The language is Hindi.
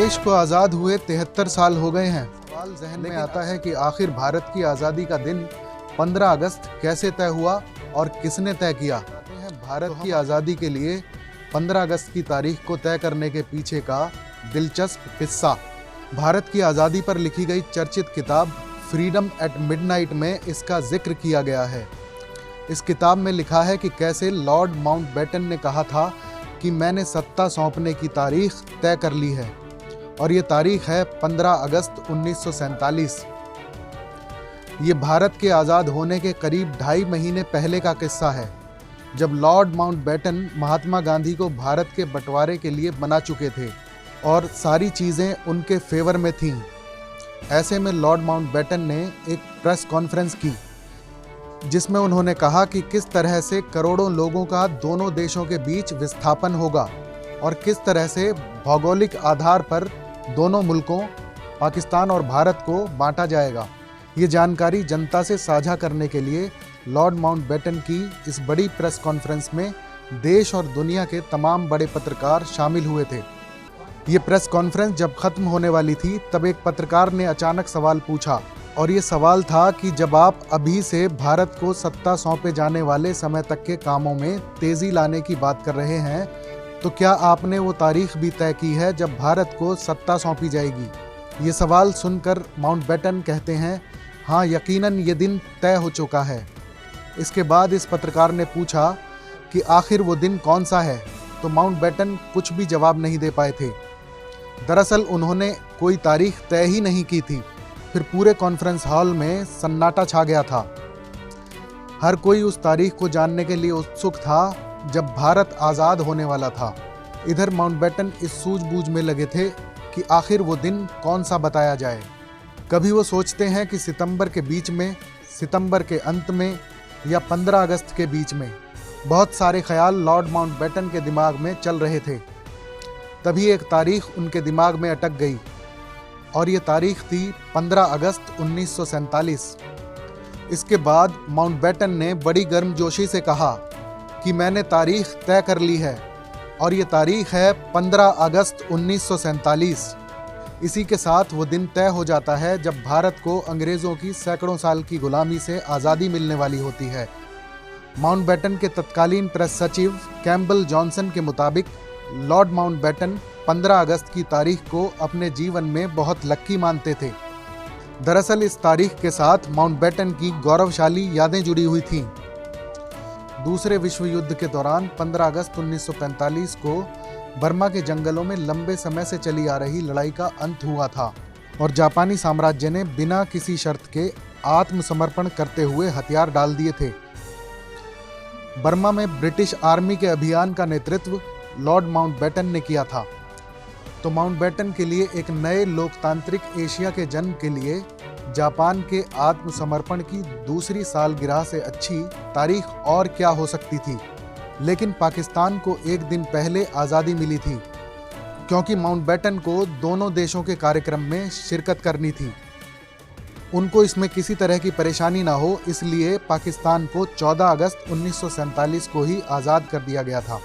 देश को आज़ाद हुए 73 साल हो गए हैं। सवाल जहन में आता है कि आखिर भारत की आज़ादी का दिन 15 अगस्त कैसे तय हुआ और किसने तय किया। भारत की आज़ादी के लिए 15 अगस्त की तारीख को तय करने के पीछे का दिलचस्प किस्सा। भारत की आज़ादी पर लिखी गई चर्चित किताब फ्रीडम एट मिडनाइट में इसका जिक्र किया गया है। इस किताब में लिखा है कि कैसे लॉर्ड माउंटबेटन ने कहा था कि मैंने सत्ता सौंपने की तारीख तय कर ली है और ये तारीख है 15 अगस्त 1947। ये भारत के आज़ाद होने के करीब 2.5 महीने पहले का किस्सा है, जब लॉर्ड माउंटबेटन महात्मा गांधी को भारत के बंटवारे के लिए बना चुके थे और सारी चीज़ें उनके फेवर में थीं। ऐसे में लॉर्ड माउंटबेटन ने एक प्रेस कॉन्फ्रेंस की जिसमें उन्होंने कहा कि किस तरह से करोड़ों लोगों का दोनों देशों के बीच विस्थापन होगा और किस तरह से भौगोलिक आधार पर दोनों मुल्कों पाकिस्तान और भारत को बांटा जाएगा। ये जानकारी जनता से साझा करने के लिए लॉर्ड माउंटबेटन की इस बड़ी प्रेस कॉन्फ्रेंस में देश और दुनिया के तमाम बड़े पत्रकार शामिल हुए थे। ये प्रेस कॉन्फ्रेंस जब खत्म होने वाली थी तब एक पत्रकार ने अचानक सवाल पूछा और ये सवाल था कि जब आप अभी से भारत को सत्ता सौंपे जाने वाले समय तक के कामों में तेज़ी लाने की बात कर रहे हैं, तो क्या आपने वो तारीख भी तय की है जब भारत को सत्ता सौंपी जाएगी। ये सवाल सुनकर माउंटबेटन कहते हैं, हाँ यकीनन ये दिन तय हो चुका है। इसके बाद इस पत्रकार ने पूछा कि आखिर वो दिन कौन सा है, तो माउंटबेटन कुछ भी जवाब नहीं दे पाए थे। दरअसल उन्होंने कोई तारीख तय ही नहीं की थी। फिर पूरे कॉन्फ्रेंस हॉल में सन्नाटा छा गया था। हर कोई उस तारीख को जानने के लिए उत्सुक था जब भारत आज़ाद होने वाला था। इधर माउंटबेटन इस सूझबूझ में लगे थे कि आखिर वो दिन कौन सा बताया जाए। कभी वो सोचते हैं कि सितंबर के बीच में, सितंबर के अंत में या 15 अगस्त के बीच में। बहुत सारे ख्याल लॉर्ड माउंटबेटन के दिमाग में चल रहे थे। तभी एक तारीख उनके दिमाग में अटक गई और ये तारीख थी 15 अगस्त 1947। इसके बाद माउंटबेटन ने बड़ी गर्मजोशी से कहा कि मैंने तारीख तय कर ली है और ये तारीख है 15 अगस्त 1947। इसी के साथ वो दिन तय हो जाता है जब भारत को अंग्रेज़ों की सैकड़ों साल की गुलामी से आज़ादी मिलने वाली होती है। माउंटबेटन के तत्कालीन प्रेस सचिव कैम्पबेल जॉनसन के मुताबिक लॉर्ड माउंटबेटन 15 अगस्त की तारीख को अपने जीवन में बहुत लक्की मानते थे। दरअसल इस तारीख के साथ माउंटबेटन की गौरवशाली यादें जुड़ी हुई थीं। दूसरे विश्व युद्ध के दौरान 15 अगस्त 1945 को बर्मा के जंगलों में लंबे समय से चली आ रही लड़ाई का अंत हुआ था और जापानी साम्राज्य ने बिना किसी शर्त के आत्मसमर्पण करते हुए हथियार डाल दिए थे। बर्मा में ब्रिटिश आर्मी के अभियान का नेतृत्व लॉर्ड माउंटबेटन ने किया था। तो माउंटबेटन के लिए एक नए लोकतांत्रिक एशिया के जन्म के लिए जापान के आत्मसमर्पण की दूसरी सालगिरह से अच्छी तारीख और क्या हो सकती थी। लेकिन पाकिस्तान को एक दिन पहले आज़ादी मिली थी क्योंकि माउंटबेटन को दोनों देशों के कार्यक्रम में शिरकत करनी थी। उनको इसमें किसी तरह की परेशानी ना हो, इसलिए पाकिस्तान को 14 अगस्त 1947 को ही आज़ाद कर दिया गया था।